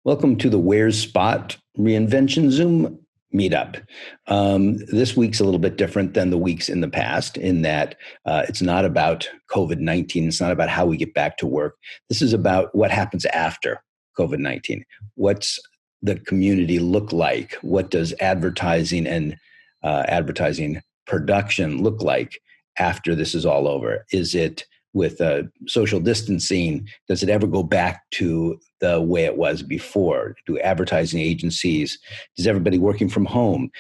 Welcome to the WheresSpot Reinvention Zoom meetup. This week's a little bit different than the weeks in the past in that it's not about COVID-19. It's not about how we get back to work. This is about what happens after COVID-19. What's the community look like? What does advertising and advertising production look like after this is all over? Is it with social distancing, does it ever go back to the way it was before? Do advertising agencies, does everybody working from home,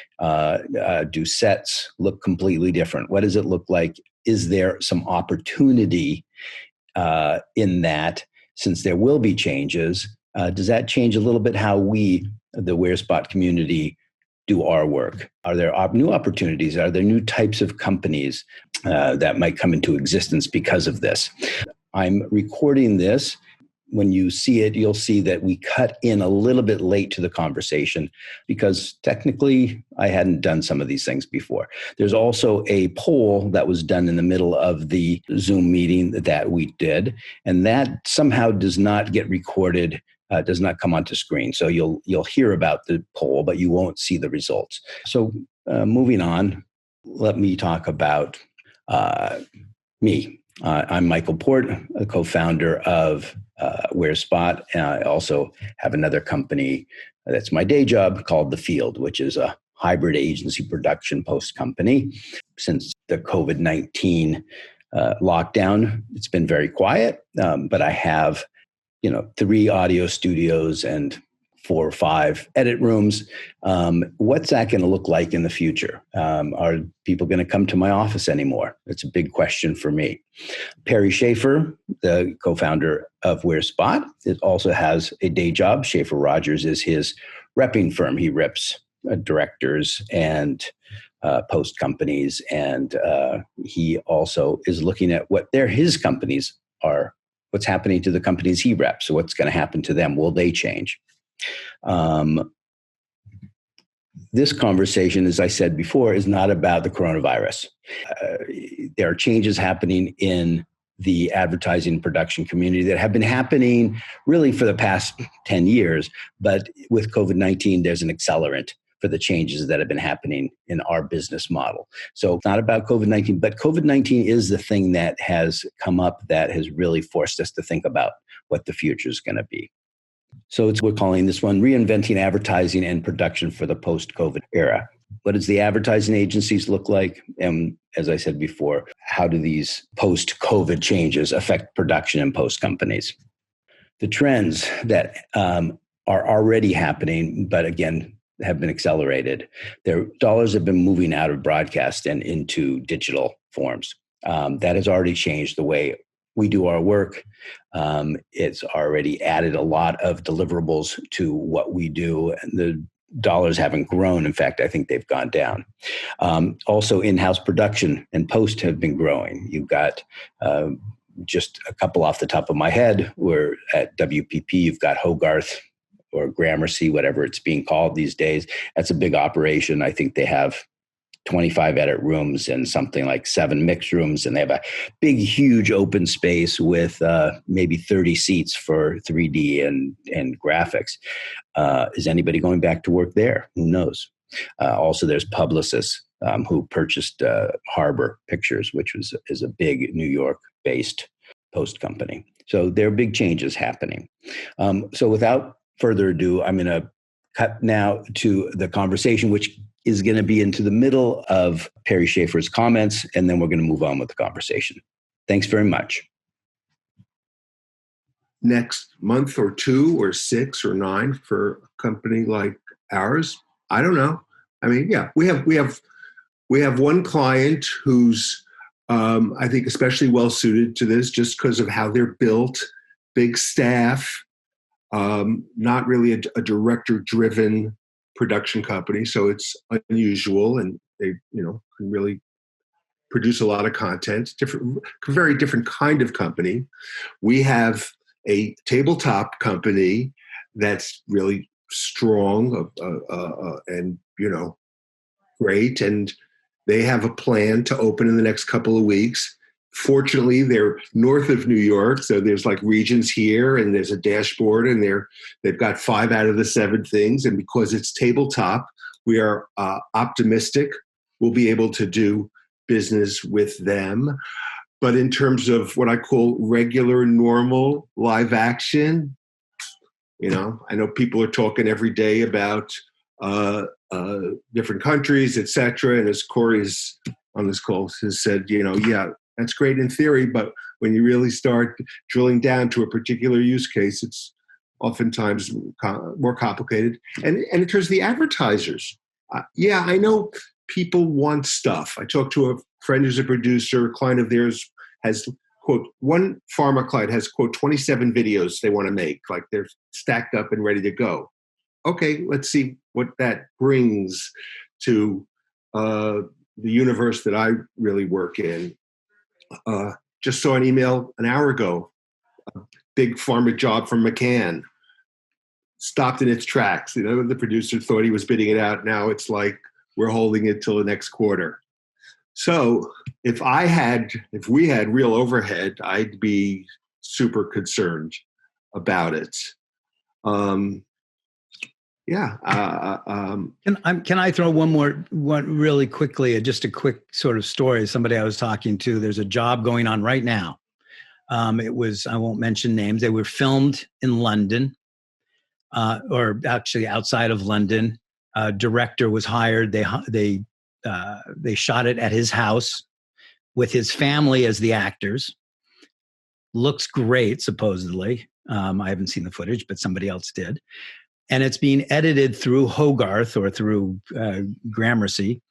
do sets look completely different? What does it look like? Is there some opportunity in that, since there will be changes? Does that change a little bit how we, the WheresSpot community, do our work? Are there new opportunities? Are there new types of companies that might come into existence because of this? I'm recording this. When you see it, you'll see that we cut in a little bit late to the conversation because technically I hadn't done some of these things before. There's also a poll that was done in the middle of the Zoom meeting that we did, and that somehow does not get recorded, does not come onto screen. So you'll hear about the poll, but you won't see the results. So moving on, let me talk about me. I'm Michael Port, a co-founder of WheresSpot. And I also have another company that's my day job called The Field, which is a hybrid agency production post company. Since the COVID-19 lockdown, it's been very quiet, but I have 3 audio studios and 4 or 5 edit rooms. What's that going to look like in the future? Are people going to come to my office anymore? It's a big question for me. Perry Schaefer, the co-founder of WheresSpot, it also has a day job. Schaefer Rogers is his repping firm. He reps directors and post companies, and he also is looking at what his companies are. What's happening to the companies he reps? So what's going to happen to them? Will they change? This conversation, as I said before, is not about the coronavirus. There are changes happening in the advertising production community that have been happening really for the past 10 years. But with COVID-19, there's an accelerant for the changes that have been happening in our business model. So it's not about COVID-19, but COVID-19 is the thing that has come up that has really forced us to think about what the future is going to be. So we're calling this one Reinventing Advertising and Production for the Post-COVID Era. What does the advertising agencies look like? And as I said before, how do these post-COVID changes affect production and post companies? The trends that are already happening, but again, have been accelerated. Their dollars have been moving out of broadcast and into digital forms. That has already changed the way we do our work. It's already added a lot of deliverables to what we do. And the dollars haven't grown. In fact, I think they've gone down. Also, in-house production and post have been growing. You've got just a couple off the top of my head. We're at WPP. You've got Hogarth or Gramercy, whatever it's being called these days. That's a big operation. I think they have 25 edit rooms and something like 7 mix rooms. And they have a big, huge open space with maybe 30 seats for 3D and graphics. Is anybody going back to work there? Who knows? Also, there's Publicis who purchased Harbor Pictures, which is a big New York-based post company. So there are big changes happening. So without further ado, I'm going to cut now to the conversation, which is going to be into the middle of Perry Schaefer's comments, and then we're going to move on with the conversation. Thanks very much. Next month or 2 or 6 or 9 for a company like ours, I don't know. I mean, yeah, we have one client who's I think especially well suited to this just because of how they're built, big staff. Not really a director-driven production company, so it's unusual, and they, can really produce a lot of content. Very different kind of company. We have a tabletop company that's really strong and great, and they have a plan to open in the next couple of weeks. Fortunately, they're north of New York, so there's like regions here, and there's a dashboard, and they've got 5 out of the 7 things. And because it's tabletop, we are optimistic we'll be able to do business with them. But in terms of what I call regular, normal live action, I know people are talking every day about different countries, et cetera. And as Corey's on this call has said, yeah, that's great in theory, but when you really start drilling down to a particular use case, it's oftentimes more complicated. And in terms of the advertisers, yeah, I know people want stuff. I talked to a friend who's a producer, a client of theirs has, quote, one pharma client has, quote, 27 videos they want to make, like they're stacked up and ready to go. Okay, let's see what that brings to the universe that I really work in. Just saw an email an hour ago, a big pharma job from McCann, stopped in its tracks. The producer thought he was bidding it out. Now it's like, we're holding it till the next quarter. So if we had real overhead, I'd be super concerned about it. Can I throw one really quickly, just a quick sort of story. Somebody I was talking to, there's a job going on right now. I won't mention names. They were filmed in London, or actually outside of London. Director was hired. They shot it at his house with his family as the actors. Looks great, supposedly. I haven't seen the footage, but somebody else did. And it's being edited through Hogarth or through Gramercy.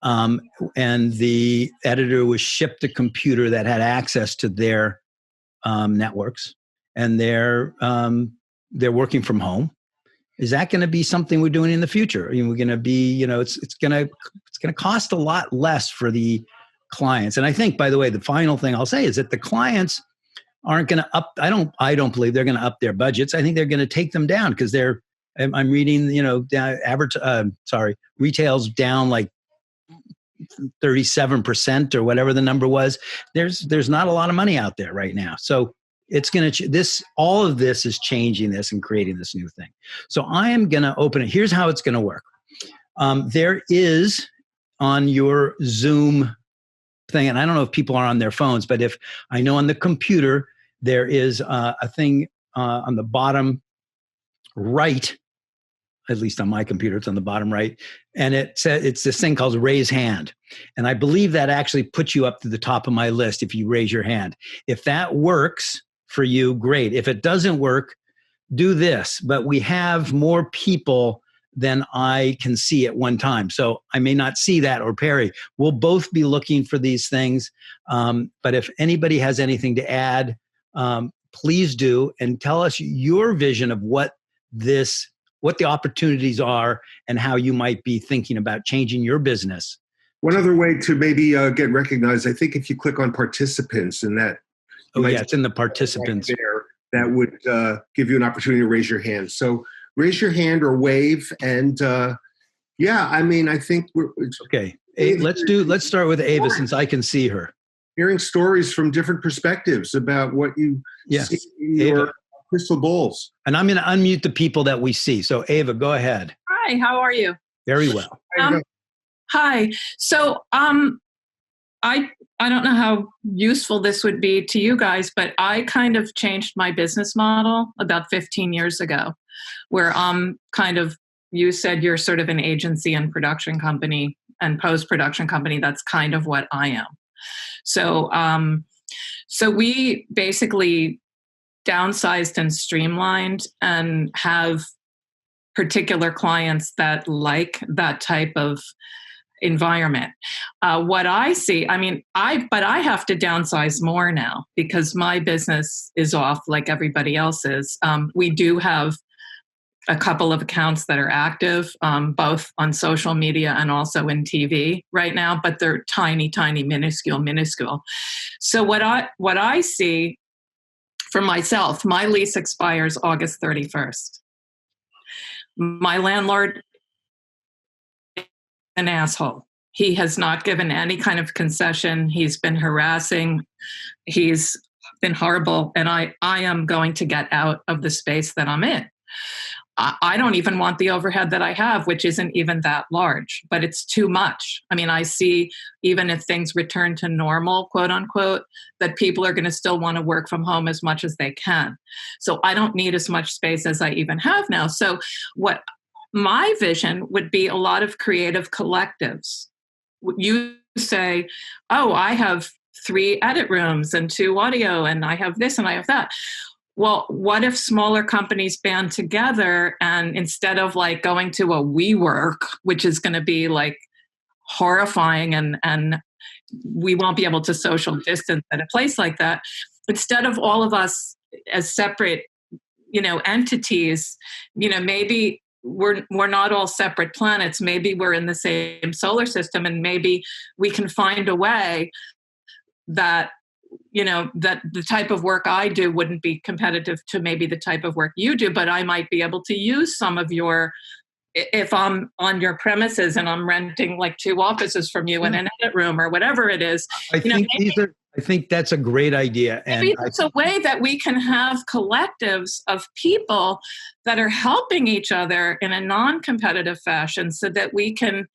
And the editor was shipped a computer that had access to their networks, and they're working from home. Is that going to be something we're doing in the future? We're going to be, it's going to cost a lot less for the clients. And I think, by the way, the final thing I'll say is that the clients aren't going to up. I don't believe they're going to up their budgets. I think they're going to take them down because I'm reading, retail's down like 37% or whatever the number was. There's not a lot of money out there right now. So it's going to, all of this is changing this and creating this new thing. So I am going to open it. Here's how it's going to work. There is on your Zoom thing, and I don't know if people are on their phones, but if I know on the computer, there is a thing on the bottom right, at least on my computer, it's on the bottom right. And it says it's this thing called raise hand. And I believe that actually puts you up to the top of my list if you raise your hand. If that works for you, great. If it doesn't work, do this. But we have more people than I can see at one time. So I may not see that, or Perry. We'll both be looking for these things. But if anybody has anything to add, please do, and tell us your vision of what the opportunities are and how you might be thinking about changing your business. One other way to maybe get recognized, I think if you click on participants and that. It's in the participants. Right there, that would give you an opportunity to raise your hand. So raise your hand or wave. And I think we're. Okay. Let's start with Ava since I can see her. Hearing stories from different perspectives about what you see in your crystal balls. And I'm going to unmute the people that we see. So Ava, go ahead. Hi, how are you? Very well. Hi. So I don't know how useful this would be to you guys, but I kind of changed my business model about 15 years ago, where you said you're sort of an agency and production company and post-production company. That's kind of what I am. So we basically downsized and streamlined and have particular clients that like that type of environment. What I see, but I have to downsize more now because my business is off like everybody else's. We do have a couple of accounts that are active, both on social media and also in TV right now, but they're tiny, minuscule. So what I see for myself, my lease expires August 31st. My landlord, an asshole. He has not given any kind of concession. He's been harassing. He's been horrible. And I am going to get out of the space that I'm in. I don't even want the overhead that I have, which isn't even that large, but it's too much. I mean, I see even if things return to normal, quote unquote, that people are going to still want to work from home as much as they can. So I don't need as much space as I even have now. So what my vision would be a lot of creative collectives. You say, oh, I have 3 edit rooms and 2 audio, and I have this and I have that. Well, what if smaller companies band together and instead of like going to a WeWork, which is going to be like horrifying and we won't be able to social distance at a place like that, instead of all of us as separate, entities, maybe we're not all separate planets. Maybe we're in the same solar system, and maybe we can find a way that that the type of work I do wouldn't be competitive to maybe the type of work you do, but I might be able to use some of your, if I'm on your premises and I'm renting like 2 offices from you in an edit room or whatever it is. I think that's a great idea. Maybe it's a way that we can have collectives of people that are helping each other in a non-competitive fashion so that we can,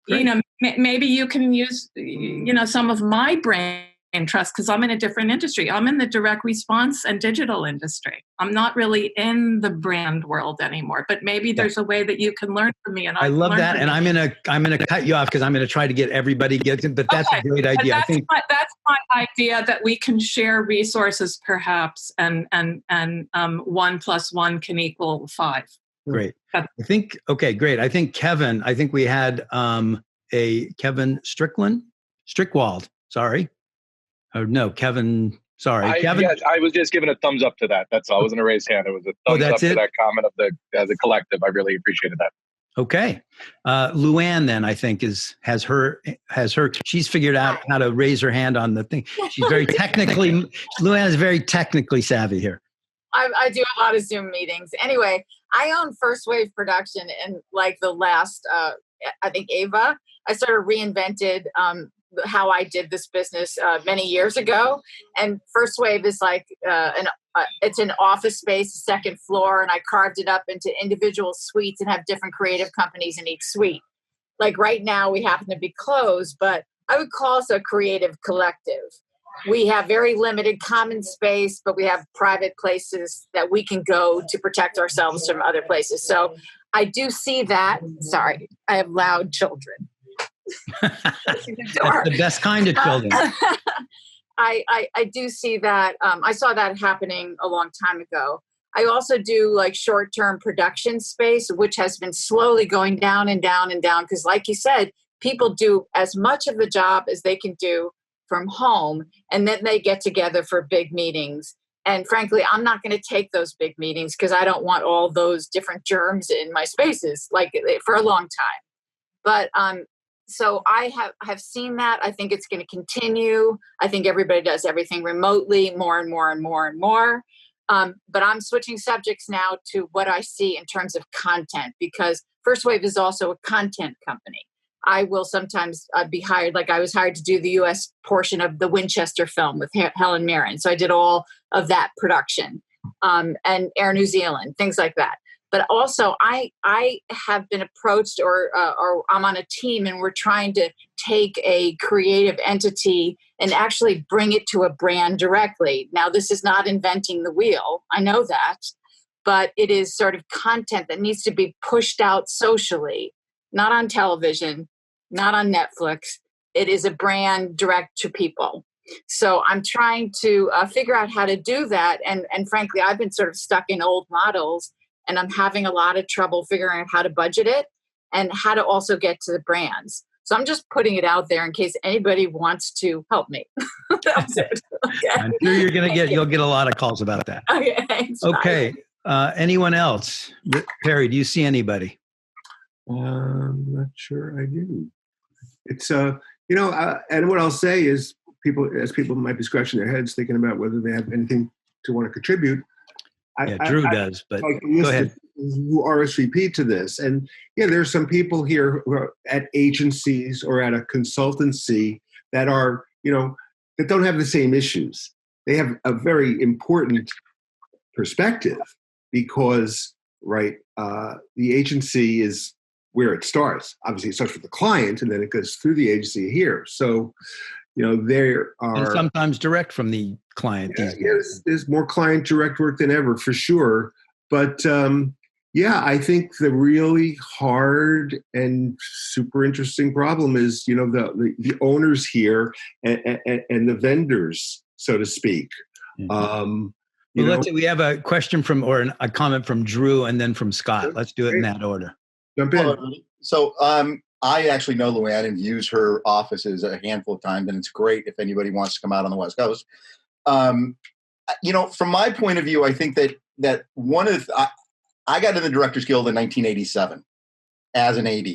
maybe you can use, some of my brain trust, because I'm in a different industry. I'm in the direct response and digital industry. I'm not really in the brand world anymore, but maybe there's a way that you can learn from me. And I love that. And I'm going to cut you off because I'm going to try to get everybody it, but that's a great idea. That's my idea, that we can share resources perhaps and 1 + 1 can equal 5. Great. Great. I think Kevin, we had a Kevin Strickwald. Sorry. Oh, no, Kevin. Sorry, Kevin. Yes, I was just giving a thumbs up to that. That's all. I wasn't a raised hand. It was a thumbs up to that comment of the collective. I really appreciated that. Okay. Luann then I think has her, she's figured out how to raise her hand on the thing. She's very Luann is very technically savvy here. I do a lot of Zoom meetings. Anyway, I own First Wave Production in like the last, I think Ava, I sort of reinvented how I did this business many years ago. And First Wave is like it's an office space, 2nd floor, and I carved it up into individual suites and have different creative companies in each suite. Like right now we happen to be closed, but I would call us a creative collective. We have very limited common space, but we have private places that we can go to protect ourselves from other places. So I do see that. Sorry, I have loud children. That's the best kind of children. I do see that. I saw that happening a long time ago. I also do like short-term production space, which has been slowly going down and down and down. Because like you said, people do as much of the job as they can do from home, and then they get together for big meetings. And frankly, I'm not going to take those big meetings because I don't want all those different germs in my spaces like for a long time. But so I have seen that. I think it's going to continue. I think everybody does everything remotely more and more and more and more. But I'm switching subjects now to what I see in terms of content, because First Wave is also a content company. I will sometimes be hired, like I was hired to do the U.S. portion of the Winchester film with Helen Mirren. So I did all of that production and Air New Zealand, things like that. But also I have been approached or I'm on a team and we're trying to take a creative entity and actually bring it to a brand directly. Now, this is not inventing the wheel. I know that. But it is sort of content that needs to be pushed out socially, not on television, not on Netflix. It is a brand direct to people. So I'm trying to figure out how to do that. And frankly, I've been sort of stuck in old models, and I'm having a lot of trouble figuring out how to budget it and how to also get to the brands. So I'm just putting it out there in case anybody wants to help me. That's it. Okay. I'm sure you'll get a lot of calls about that. Okay. Thanks. Okay. Anyone else? Perry, do you see anybody? I'm not sure I do. It's, and what I'll say is people might be scratching their heads thinking about whether they have anything to want to contribute. Drew does, but go ahead. who RSVP to this. And yeah, there's some people here who are at agencies or at a consultancy that are, that don't have the same issues. They have a very important perspective because, right, the agency is where it starts. Obviously, it starts with the client, and then it goes through the agency here. So, there are... And sometimes direct from the client. There's more client direct work than ever, for sure. But, I think the really hard and super interesting problem is, the owners here and the vendors, so to speak. Mm-hmm. Let's see, we have a question or a comment from Drew and then from Scott. Let's do it in that order. Jump in. So I actually know Luann and use her offices a handful of times, and it's great if anybody wants to come out on the West Coast. From my point of view, I think that one of I got in the Directors Guild in 1987 as an AD.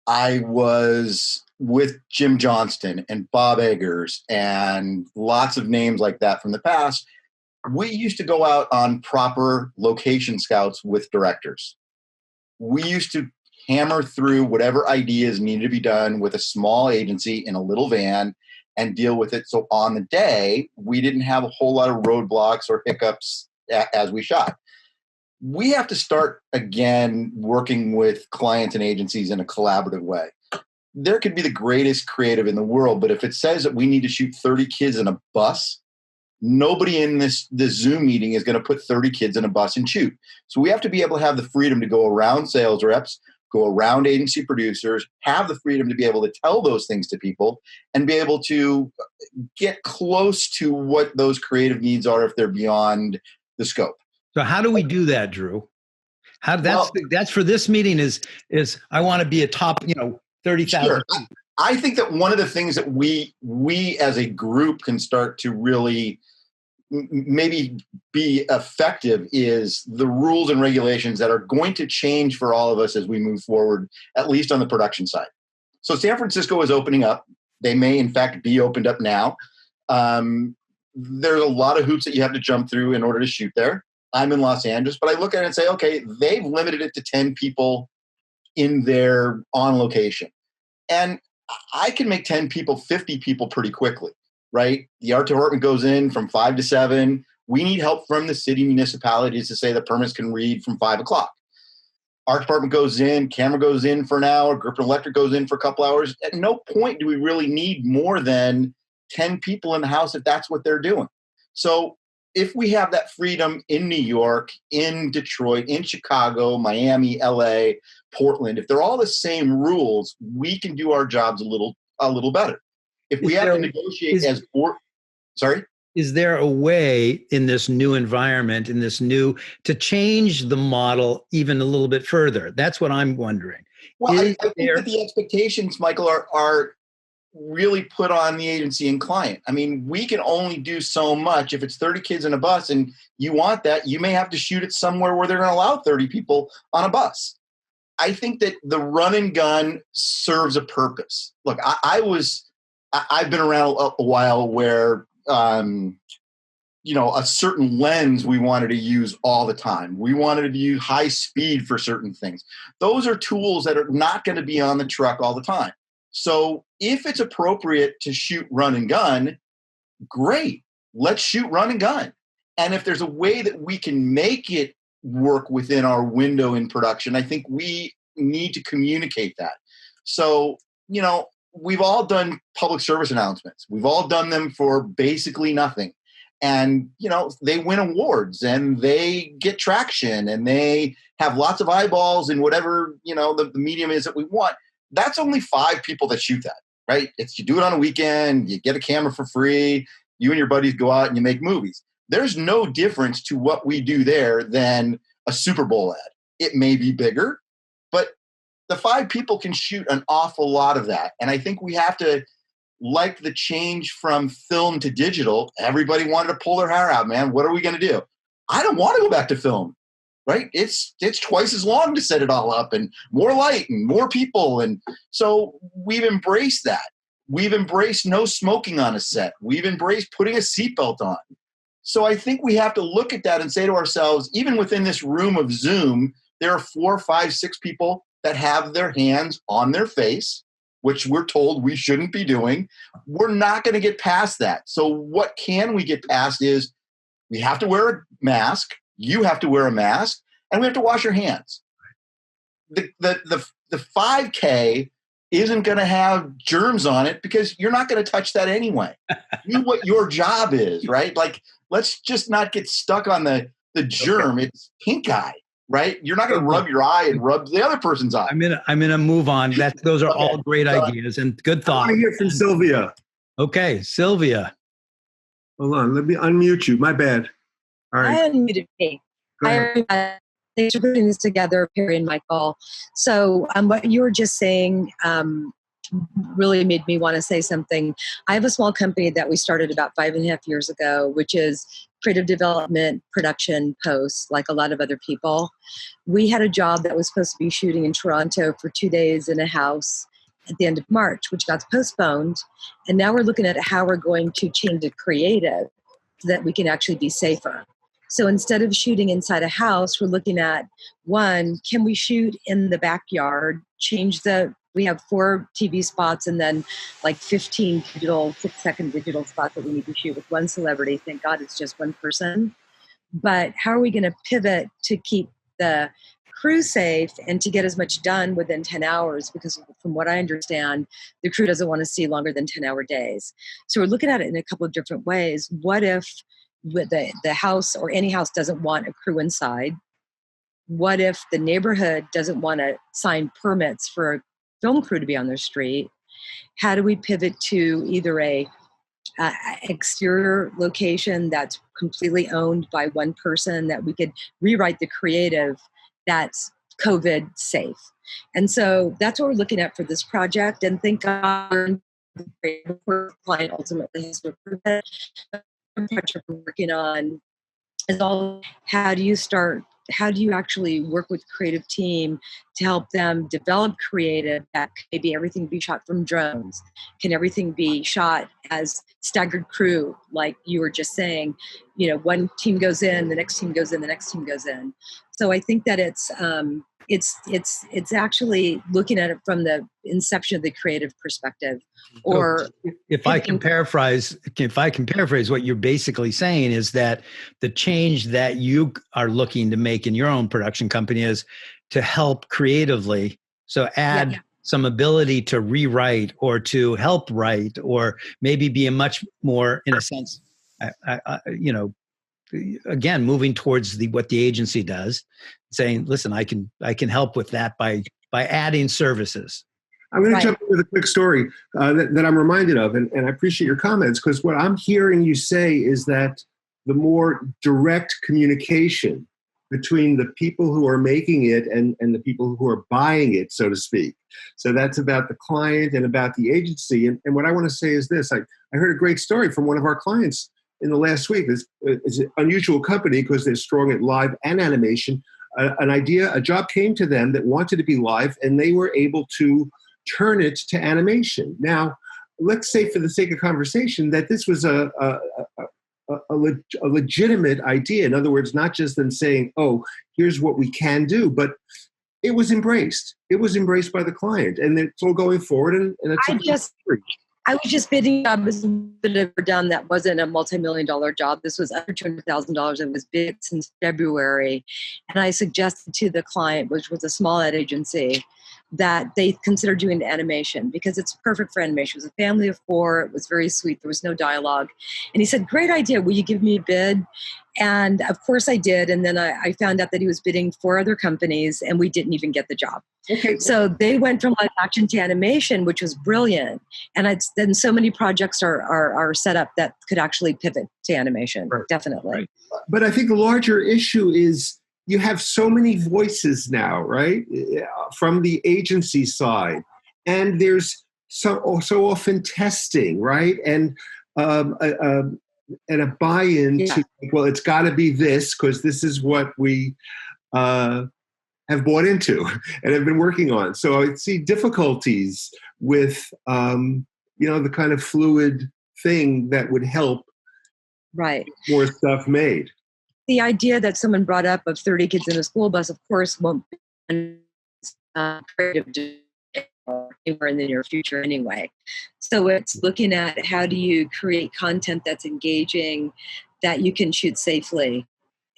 I was with Jim Johnston and Bob Eggers and lots of names like that from the past. We used to go out on proper location scouts with directors. We used to hammer through whatever ideas needed to be done with a small agency in a little van and deal with it. So on the day, we didn't have a whole lot of roadblocks or hiccups as we shot. We have to start again working with clients and agencies in a collaborative way. There could be the greatest creative in the world, but if it says that we need to shoot 30 kids in a bus, nobody in this Zoom meeting is going to put 30 kids in a bus and shoot. So we have to be able to have the freedom to go around sales reps, go around agency producers, have the freedom to be able to tell those things to people and be able to get close to what those creative needs are if they're beyond the scope. So how do we do that, Drew? That's for this meeting is I want to be a top, 30,000. Sure. I think that one of the things that we as a group can start to really maybe be effective is the rules and regulations that are going to change for all of us as we move forward, at least on the production side. So San Francisco is opening up. They may, in fact, be opened up now. There's a lot of hoops that you have to jump through in order to shoot there. I'm in Los Angeles, but I look at it and say, okay, they've limited it to 10 people in their on location. And I can make 10 people, 50 people pretty quickly, right? The art department goes in from 5 to 7. We need help from the city municipalities to say the permits can read from 5 o'clock. Art department goes in, camera goes in for an hour, group and electric goes in for a couple hours. At no point do we really need more than 10 people in the house if that's what they're doing. So if we have that freedom in New York, in Detroit, in Chicago, Miami, LA, Portland, if they're all the same rules, we can do our jobs a little better. If we have to negotiate as board, sorry? Is there a way in this new environment, to change the model even a little bit further? That's what I'm wondering. Well, I think that the expectations, Michael, are really put on the agency and client. I mean, we can only do so much. If it's 30 kids in a bus and you want that, you may have to shoot it somewhere where they're going to allow 30 people on a bus. I think that the run and gun serves a purpose. Look, I've been around a while where, a certain lens we wanted to use all the time. We wanted to use high speed for certain things. Those are tools that are not going to be on the truck all the time. So if it's appropriate to shoot run and gun, great. Let's shoot run and gun. And if there's a way that we can make it work within our window in production, I think we need to communicate that. So, we've all done public service announcements. We've all done them for basically nothing. And, they win awards and they get traction and they have lots of eyeballs in whatever, the medium is that we want. That's only 5 people that shoot that, right? You do it on a weekend, you get a camera for free, you and your buddies go out and you make movies. There's no difference to what we do there than a Super Bowl ad. It may be bigger, but the 5 people can shoot an awful lot of that. And I think we have to, like the change from film to digital, everybody wanted to pull their hair out, man. What are we going to do? I don't want to go back to film, right? It's twice as long to set it all up and more light and more people. And so we've embraced that. We've embraced no smoking on a set. We've embraced putting a seatbelt on. So I think we have to look at that and say to ourselves, even within this room of Zoom, there are 4, 5, 6 people that have their hands on their face, which we're told we shouldn't be doing. We're not going to get past that. So what can we get past is we have to wear a mask. You have to wear a mask, and we have to wash your hands. The 5K isn't going to have germs on it because you're not going to touch that anyway. Do what your job is, right? Like, let's just not get stuck on the germ. Okay. It's pink eye, right? You're not going to rub your eye and rub the other person's eye. I'm gonna move on. Those are all great ideas and good thoughts. I want to hear from Sylvia. Okay, Sylvia. Hold on, let me unmute you. My bad. All right. I unmuted me. Thanks for putting this together, Perry and Michael. So what you were just saying really made me want to say something. I have a small company that we started about 5.5 years ago, which is creative development, production, posts, like a lot of other people. We had a job that was supposed to be shooting in Toronto for 2 days in a house at the end of March, which got postponed. And now we're looking at how we're going to change the creative so that we can actually be safer. So instead of shooting inside a house, we're looking at, one, can we shoot in the backyard, we have 4 TV spots and then like 15 6-second digital spots that we need to shoot with one celebrity. Thank God it's just one person. But how are we going to pivot to keep the crew safe and to get as much done within 10 hours? Because from what I understand, the crew doesn't want to see longer than 10-hour days. So we're looking at it in a couple of different ways. What if the house or any house doesn't want a crew inside? What if the neighborhood doesn't want to sign permits for a film crew to be on their street? How do we pivot to either a exterior location that's completely owned by one person, that we could rewrite the creative that's COVID safe? And so that's what we're looking at for this project. And thank God the client ultimately has to approve it. The project we're working on is all how do you actually work with creative team to help them develop creative that maybe everything be shot from drones? Can everything be shot as staggered crew, like you were just saying? One team goes in, the next team goes in, the next team goes in. So I think that it's actually looking at it from the inception of the creative perspective. Or if I can paraphrase what you're basically saying is that the change that you are looking to make in your own production company is to help creatively. So add some ability to rewrite or to help write, or maybe be a much more, in a sense, again, moving towards what the agency does, saying, listen, I can help with that by adding services. I'm going to jump into the quick story that I'm reminded of, and I appreciate your comments, because what I'm hearing you say is that the more direct communication between the people who are making it and the people who are buying it, so to speak. So that's about the client and about the agency. And what I want to say is this. I heard a great story from one of our clients in the last week. It's an unusual company because they're strong at live and animation. A job came to them that wanted to be live, and they were able to turn it to animation. Now, let's say for the sake of conversation that this was a legitimate idea. In other words, not just them saying, oh, here's what we can do, but it was embraced. It was embraced by the client, and it's all going forward. And it's I was just bidding a job done that wasn't a multi-million-dollar job. This was under $200,000. It was bid since February. And I suggested to the client, which was a small ad agency, that they consider doing the animation because it's perfect for animation. It was a family of 4. It was very sweet. There was no dialogue. And he said, great idea. Will you give me a bid? And of course I did. And then I found out that he was bidding 4 other companies, and we didn't even get the job. Okay. So they went from live action to animation, which was brilliant. And then so many projects are set up that could actually pivot to animation. Right. Definitely. Right. But I think the larger issue is you have so many voices now, right? From the agency side. And there's so often testing, right? And a buy-in to, well, it's got to be this because this is what we have bought into and have been working on. So I see difficulties with, the kind of fluid thing that would help Right. More stuff made. The idea that someone brought up of 30 kids in a school bus, of course, won't be creative anywhere in the near future anyway. So it's looking at how do you create content that's engaging, that you can shoot safely.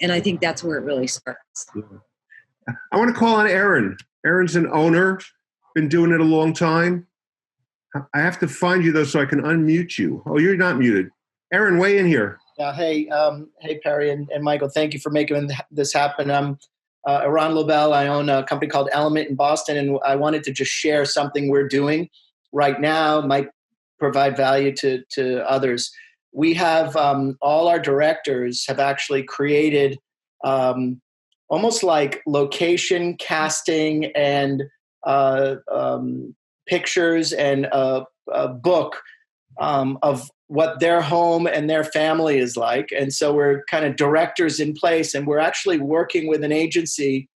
And I think that's where it really starts. Yeah. I want to call on Aaron. Aaron's an owner, been doing it a long time. I have to find you, though, so I can unmute you. Oh, you're not muted. Aaron, weigh in here. Yeah, hey, Perry and Michael, thank you for making this happen. I'm Ron Lobel. I own a company called Element in Boston, and I wanted to just share something we're doing right now, might provide value to others. We have all our directors have actually created almost like location casting and pictures and a book of what their home and their family is like. And so we're kind of directors in place, and we're actually working with an agency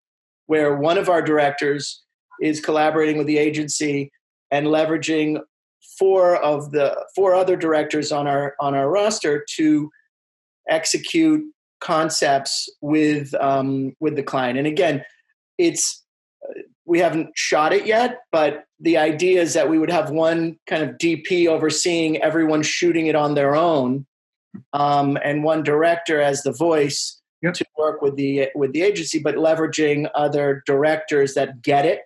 where one of our directors is collaborating with the agency and leveraging four other directors on our roster to execute concepts with the client. And again, we haven't shot it yet, but the idea is that we would have one kind of DP overseeing everyone shooting it on their own, and one director as the voice to work with the agency, but leveraging other directors that get it.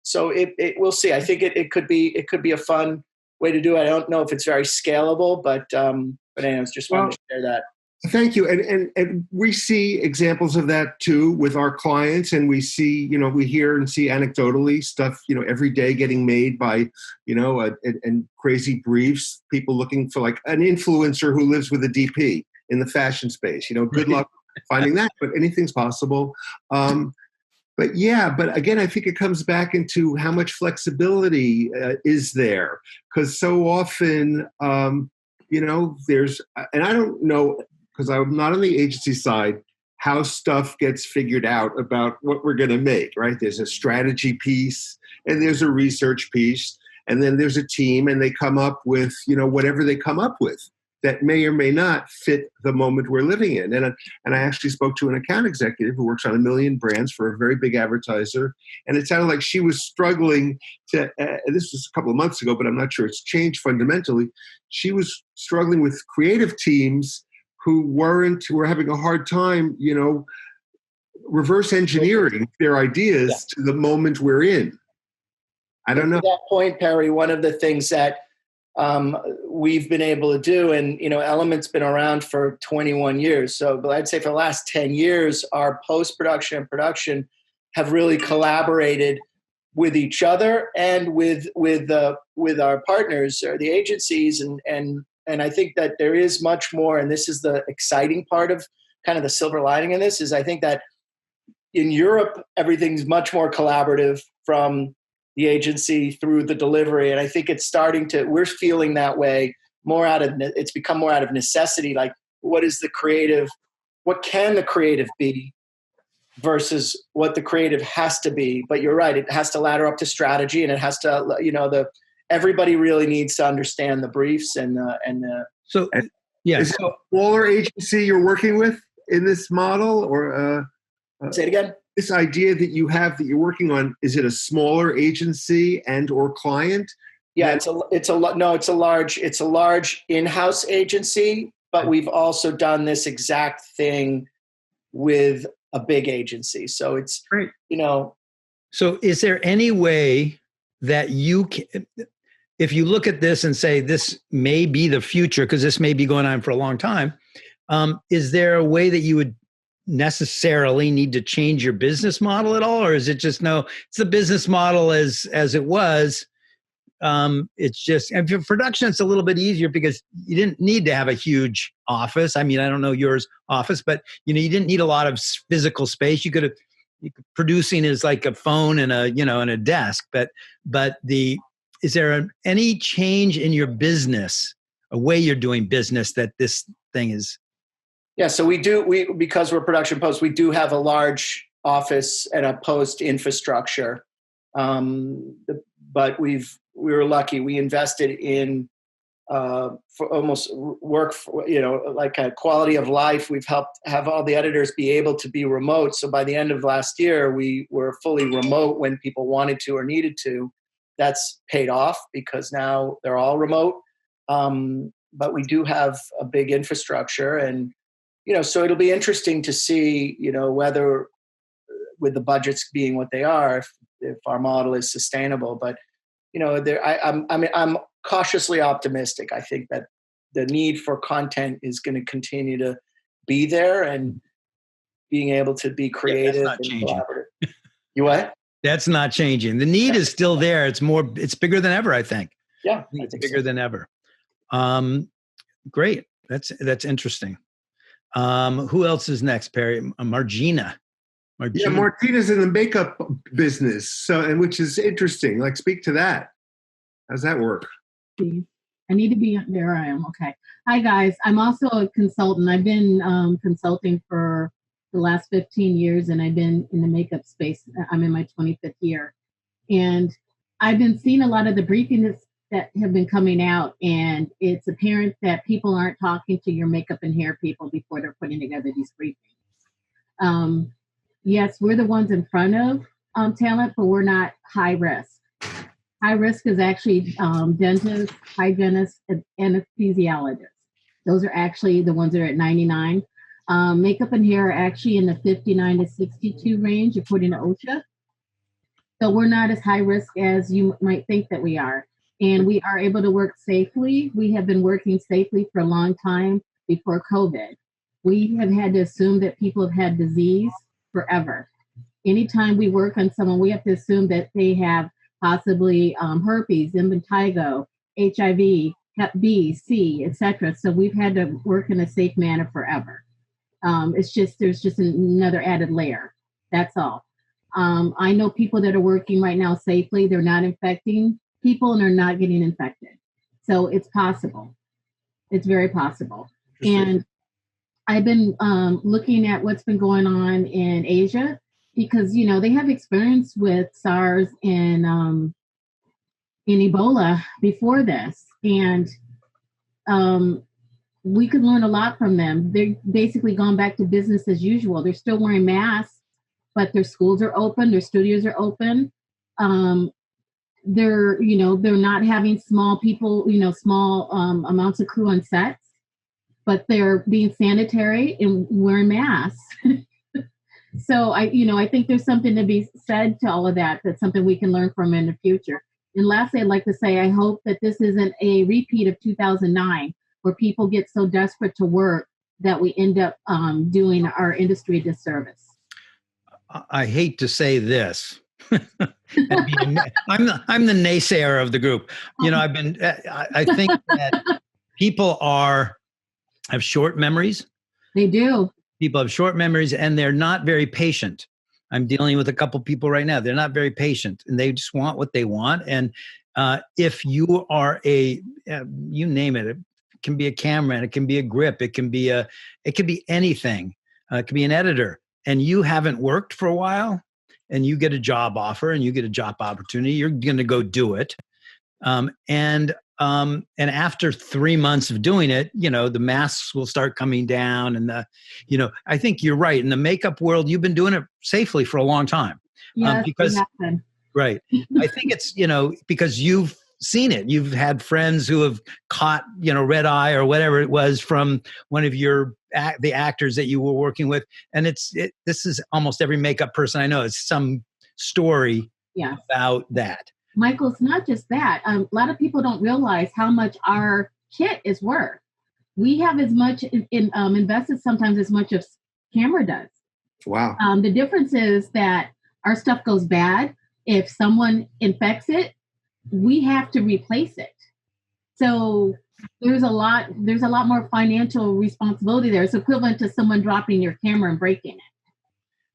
So we'll see. I think it could be a fun way to do it. I don't know if it's very scalable, but anyways, just wanted to share that. Thank you. And we see examples of that too with our clients, and we see, we hear and see anecdotally stuff, every day getting made by, and crazy briefs, people looking for like an influencer who lives with a DP in the fashion space. Good luck finding that, but anything's possible. But again, I think it comes back into how much flexibility is there, because so often, there's, and I don't know, because I'm not on the agency side, how stuff gets figured out about what we're going to make, right? There's a strategy piece, and there's a research piece, and then there's a team, and they come up with, whatever they come up with that may or may not fit the moment we're living in. And I actually spoke to an account executive who works on 1 million brands for a very big advertiser, and it sounded like she was struggling to, this was a couple of months ago, but I'm not sure it's changed fundamentally. She was struggling with creative teams who were having a hard time, reverse engineering their ideas to the moment we're in. I don't know. At that point, Perry, one of the things that we've been able to do, and Element's been around for 21 years. So, but I'd say for the last 10 years, our post-production and production have really collaborated with each other and with our partners or the agencies, and I think that there is much more, and this is the exciting part of kind of the silver lining in this, is I think that in Europe, everything's much more collaborative from the agency through the delivery. And I think it's we're feeling that way it's become more out of necessity. Like, what can the creative be versus what the creative has to be? But you're right, it has to ladder up to strategy, and it has to, everybody really needs to understand the briefs and Is it a smaller agency you're working with in this model, or say it again? This idea that you have that you're working on, is it a smaller agency and or client? Yeah, it's a large in-house agency, but we've also done this exact thing with a big agency. So it's great. So is there any way that you can, if you look at this and say this may be the future, because this may be going on for a long time, is there a way that you would necessarily need to change your business model at all? Or is it just, no, it's the business model as it was? It's just, and for production, it's a little bit easier because you didn't need to have a huge office. I mean, I don't know yours office, but you didn't need a lot of physical space. Producing is like a phone and a desk, but is there any change in your business, a way you're doing business that this thing is? Yeah, so because we're production post, we do have a large office and a post infrastructure. But we were lucky. We invested in for almost work, for, like a quality of life. We've helped have all the editors be able to be remote. So by the end of last year, we were fully remote when people wanted to or needed to. That's paid off because now they're all remote. But we do have a big infrastructure, and so it'll be interesting to see, whether with the budgets being what they are, if our model is sustainable. But I'm cautiously optimistic. I think that the need for content is going to continue to be there, and being able to be creative and collaborative. You what? That's not changing. The need is still there. It's bigger than ever, I think. Yeah, it's bigger than ever. Great. That's interesting. Who else is next, Perry? Margina. Yeah, Martina's in the makeup business, and which is interesting. Like, speak to that. How's that work? I need to be there. I am. Okay. Hi, guys. I'm also a consultant. I've been consulting for the last 15 years, and I've been in the makeup space. I'm in my 25th year. And I've been seeing a lot of the briefings that have been coming out, and it's apparent that people aren't talking to your makeup and hair people before they're putting together these briefings. Yes, we're the ones in front of talent, but we're not high risk. High risk is actually dentists, hygienists, and anesthesiologists. Those are actually the ones that are at 99. Makeup and hair are actually in the 59 to 62 range, according to OSHA. So we're not as high risk as you might think that we are. And we are able to work safely. We have been working safely for a long time before COVID. We have had to assume that people have had disease forever. Anytime we work on someone, we have to assume that they have possibly herpes, impetigo, HIV, Hep B, C, etc. So we've had to work in a safe manner forever. There's just another added layer. That's all. I know people that are working right now safely. They're not infecting people and they're not getting infected. So it's possible. It's very possible. And I've been looking at what's been going on in Asia, because, they have experience with SARS and Ebola before this. And we could learn a lot from them. They're basically gone back to business as usual. They're still wearing masks, but their schools are open, their studios are open. They're not having small people, small amounts of crew on sets, but they're being sanitary and wearing masks. So I think there's something to be said to all of that. That's something we can learn from in the future. And lastly, I'd like to say, I hope that this isn't a repeat of 2009, where people get so desperate to work that we end up doing our industry a disservice. I hate to say this. I'm the naysayer of the group. I think that people have short memories. They do. People have short memories and they're not very patient. I'm dealing with a couple people right now. They're not very patient and they just want what they want. And if you are you name it, it can be a cameraman, it can be a grip, it can be anything. It can be an editor, and you haven't worked for a while and you get a job offer and you get a job opportunity, you're going to go do it. And after 3 months of doing it, the masks will start coming down, and I think you're right. In the makeup world, you've been doing it safely for a long time. Yes, right. I think it's, because you've seen it. You've had friends who have caught, red eye or whatever it was from one of the actors that you were working with. And this is almost every makeup person I know. It's some story about that. Michael, it's not just that. A lot of people don't realize how much our kit is worth. We have as much invested sometimes as much as camera does. Wow. The difference is that our stuff goes bad. If someone infects it, we have to replace it. So there's a lot more financial responsibility there. It's equivalent to someone dropping your camera and breaking it.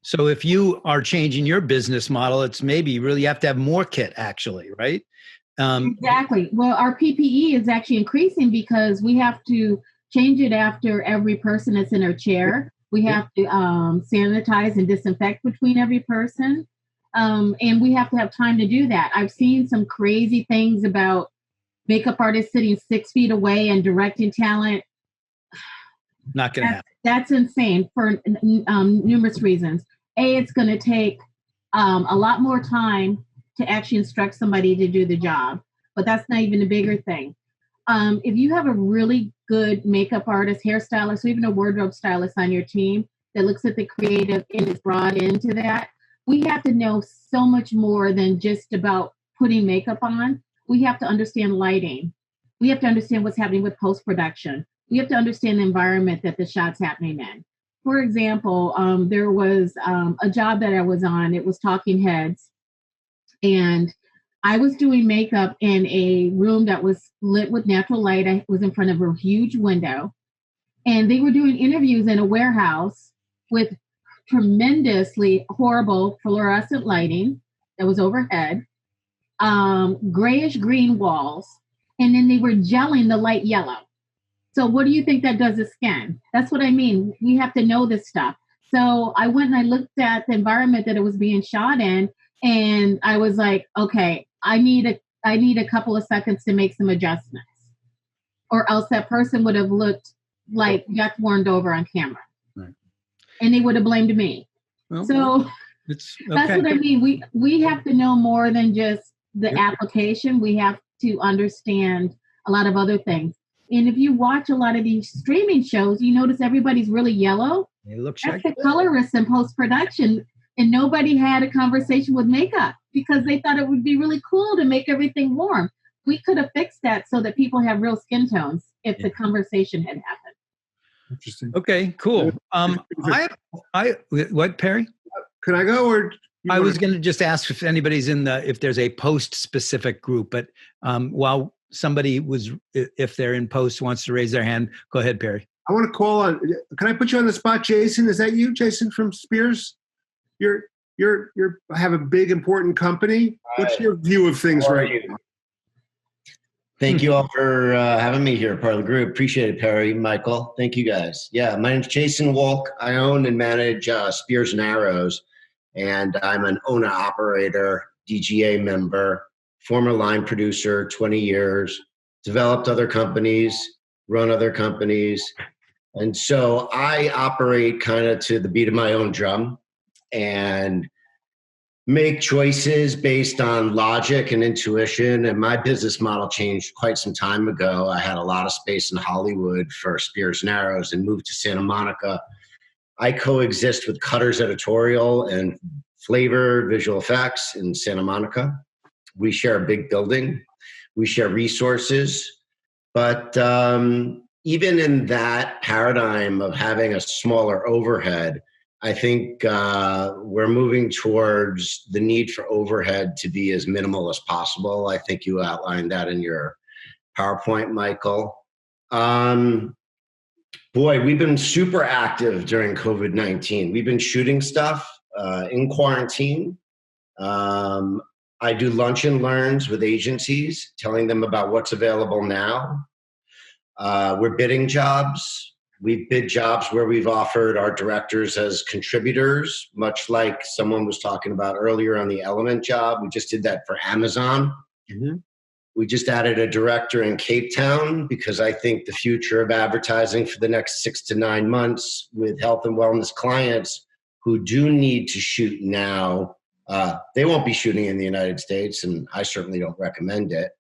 So if you are changing your business model, it's maybe you really have to have more kit, actually, right? Exactly. Well, our PPE is actually increasing because we have to change it after every person that's in our chair. We have to sanitize and disinfect between every person. And we have to have time to do that. I've seen some crazy things about makeup artist sitting 6 feet away and directing talent. Not going to happen. That's insane for numerous reasons. It's going to take a lot more time to actually instruct somebody to do the job, but that's not even the bigger thing. If you have a really good makeup artist, hairstylist, or even a wardrobe stylist on your team that looks at the creative and is brought into that, we have to know so much more than just about putting makeup on. We have to understand lighting. We have to understand what's happening with post-production. We have to understand the environment that the shot's happening in. For example, there was a job that I was on. It was Talking Heads. And I was doing makeup in a room that was lit with natural light. I was in front of a huge window. And they were doing interviews in a warehouse with tremendously horrible fluorescent lighting that was overhead, grayish green walls, and then they were gelling the light yellow. So what do you think that does to skin? That's what I mean. We have to know this stuff. So I went and I looked at the environment that it was being shot in, and I was like, okay, I need a couple of seconds to make some adjustments, or else that person would have looked like Jeff warned over on camera. Right. And they would have blamed me. Well, so that's what I mean. We have to know more than just the application. We have to understand a lot of other things. And if you watch a lot of these streaming shows, you notice everybody's really yellow. They look That's the colorists in post-production. And nobody had a conversation with makeup because they thought it would be really cool to make everything warm. We could have fixed that so that people have real skin tones if the conversation had happened. Interesting. Okay, cool. What, Perry? Can I go, or I was going to just ask if anybody's if there's a post-specific group, but while somebody if they're in post wants to raise their hand, go ahead, Perry. I want to call on. Can I put you on the spot, Jason? Is that you, Jason from Spears? You're have a big important company. What's your view of things right now? Thank you all for having me here, part of the group. Appreciate it, Perry, Michael. Thank you, guys. Yeah, my name's Jason Wolk. I own and manage Spears and Arrows, and I'm an owner-operator, DGA member, former line producer, 20 years, developed other companies, run other companies. And so I operate kind of to the beat of my own drum and make choices based on logic and intuition. And my business model changed quite some time ago. I had a lot of space in Hollywood for Spears and Arrows and moved to Santa Monica. I coexist with Cutters Editorial and Flavor Visual Effects in Santa Monica. We share a big building. We share resources. But even in that paradigm of having a smaller overhead, I think we're moving towards the need for overhead to be as minimal as possible. I think you outlined that in your PowerPoint, Michael. Boy, we've been super active during COVID-19. We've been shooting stuff in quarantine. I do lunch and learns with agencies, telling them about what's available now. We're bidding jobs. We've bid jobs where we've offered our directors as contributors, much like someone was talking about earlier on the Element job. We just did that for Amazon. Mm-hmm. We just added a director in Cape Town because I think the future of advertising for the next 6 to 9 months with health and wellness clients who do need to shoot now, they won't be shooting in the United States, and I certainly don't recommend it.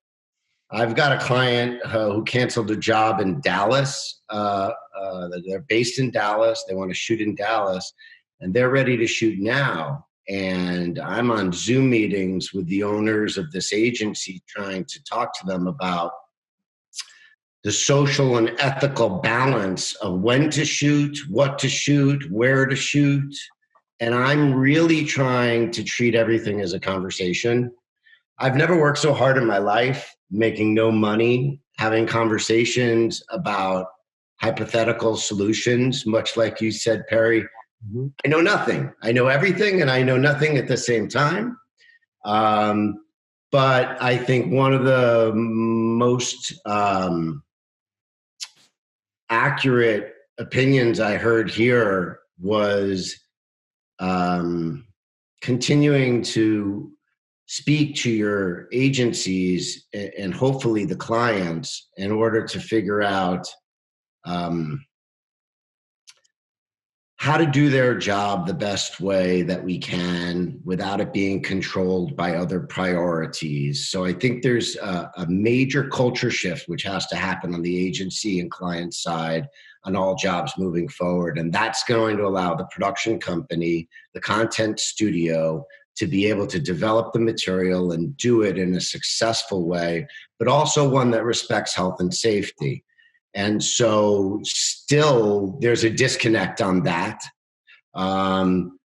I've got a client who canceled a job in Dallas. They're based in Dallas. They want to shoot in Dallas, and they're ready to shoot now. And I'm on Zoom meetings with the owners of this agency trying to talk to them about the social and ethical balance of when to shoot, what to shoot, where to shoot. And I'm really trying to treat everything as a conversation. I've never worked so hard in my life, making no money, having conversations about hypothetical solutions, much like you said, Perry. Mm-hmm. I know nothing. I know everything and I know nothing at the same time. But I think one of the most accurate opinions I heard here was continuing to speak to your agencies and hopefully the clients in order to figure out how to do their job the best way that we can without it being controlled by other priorities. So I think there's a major culture shift which has to happen on the agency and client side on all jobs moving forward. And that's going to allow the production company, the content studio, to be able to develop the material and do it in a successful way, but also one that respects health and safety. And so still there's a disconnect on that.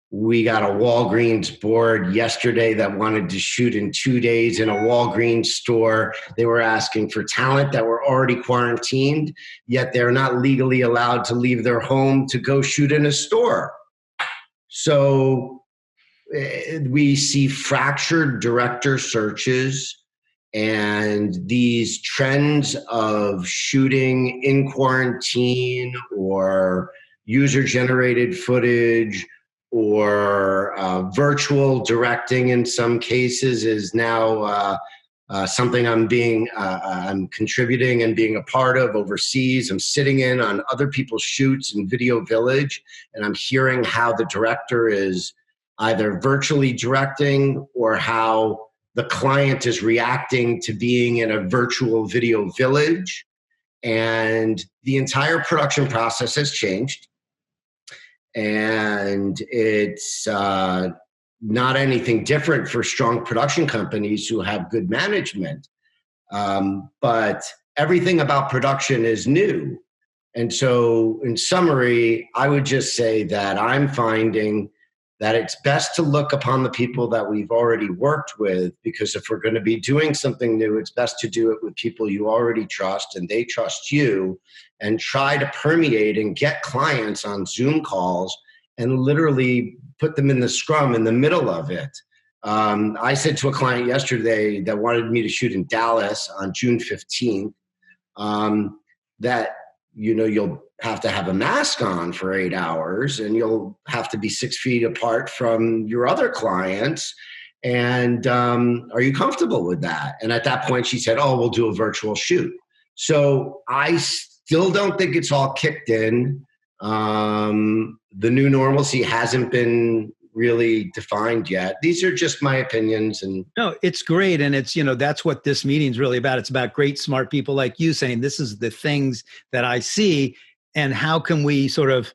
We got a Walgreens board yesterday that wanted to shoot in 2 days in a Walgreens store. They were asking for talent that were already quarantined, yet they're not legally allowed to leave their home to go shoot in a store. So we see fractured director searches. And these trends of shooting in quarantine or user-generated footage or virtual directing in some cases is now something I'm contributing and being a part of overseas. I'm sitting in on other people's shoots in Video Village, and I'm hearing how the director is either virtually directing or how the client is reacting to being in a virtual video village, and the entire production process has changed. And it's not anything different for strong production companies who have good management. But everything about production is new. And so in summary, I would just say that I'm finding that it's best to look upon the people that we've already worked with, because if we're going to be doing something new, it's best to do it with people you already trust and they trust you, and try to permeate and get clients on Zoom calls and literally put them in the scrum in the middle of it. I said to a client yesterday that wanted me to shoot in Dallas on June 15th that, you know, you'll have to have a mask on for 8 hours and you'll have to be 6 feet apart from your other clients. And are you comfortable with that? And at that point she said, oh, we'll do a virtual shoot. So I still don't think it's all kicked in. The new normalcy hasn't been really defined yet. These are just my opinions. And no, it's great. And it's, you know, that's what this meeting's really about. It's about great, smart people like you saying, this is the things that I see. And how can we sort of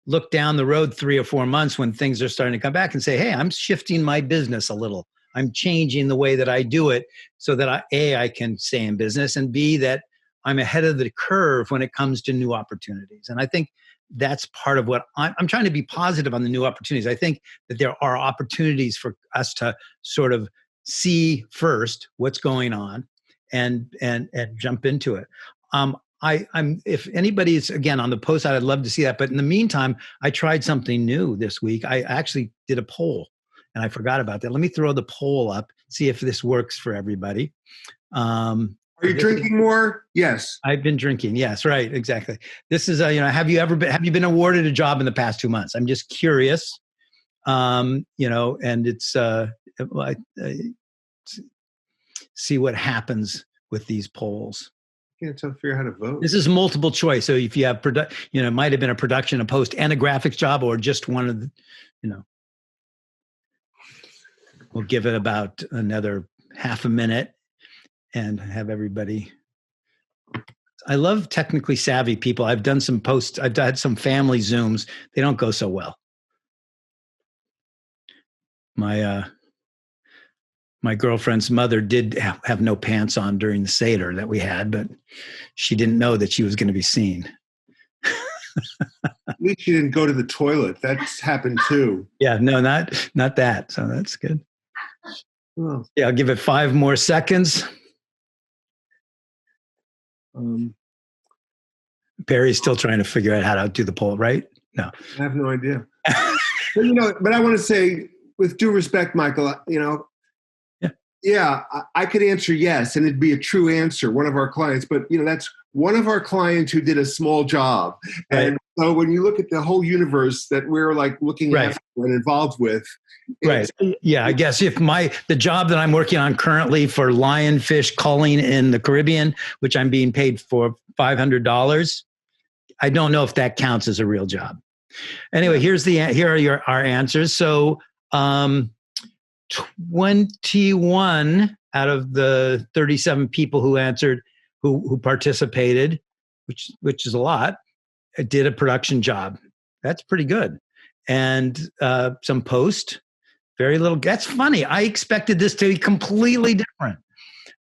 look down the road 3 or 4 months when things are starting to come back and say, hey, I'm shifting my business a little. I'm changing the way that I do it so that I can stay in business, and B, that I'm ahead of the curve when it comes to new opportunities. And I think that's part of what I'm trying to be positive on the new opportunities. I think that there are opportunities for us to sort of see first what's going on and jump into it. I'm if anybody's again on the post side, I'd love to see that. But in the meantime, I tried something new this week. I actually did a poll and I forgot about that. Let me throw the poll up, see if this works for everybody. Are you drinking more? Yes. I've been drinking. Yes, right. Exactly. This is, you know, have you been awarded a job in the past 2 months? I'm just curious, you know, and it's, see what happens with these polls. Can't figure out how to vote. This is multiple choice. So if you have, you know, it might've been a production, a post, and a graphics job, or just one of the, you know, we'll give it about another half a minute and have everybody. I love technically savvy people. I've done some posts. I've had some family Zooms. They don't go so well. My girlfriend's mother did have no pants on during the Seder that we had, but she didn't know that she was going to be seen. At least she didn't go to the toilet. That's happened too. Yeah, no, not that. So that's good. Well, yeah, I'll give it 5 more seconds. Perry's still trying to figure out how to do the poll, right? No. I have no idea. But, you know, but I want to say, with due respect, Michael, you know, yeah, I could answer yes, and it'd be a true answer, one of our clients. But, you know, that's one of our clients who did a small job. Right. And so when you look at the whole universe that we're like looking Right. at and involved with. Right. Yeah. I guess if the job that I'm working on currently for lionfish culling in the Caribbean, which I'm being paid for $500, I don't know if that counts as a real job. Anyway, here are our answers. So 21 out of the 37 people who answered, who participated, which is a lot, did a production job. That's pretty good. And some post, very little. That's funny. I expected this to be completely different.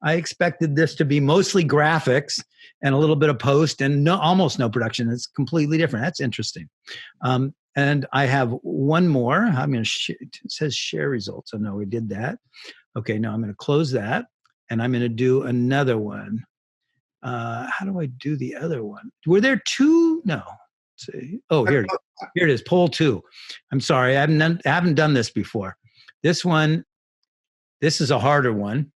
I expected this to be mostly graphics and a little bit of post and almost no production. It's completely different. That's interesting. And I have one more. I'm going to it says share results. Oh, no, we did that. Okay, now I'm going to close that. And I'm going to do another one. How do I do the other one? Were there two? No. Let's see. Oh, here it is. Poll 2. I'm sorry. I haven't done this before. This is a harder one.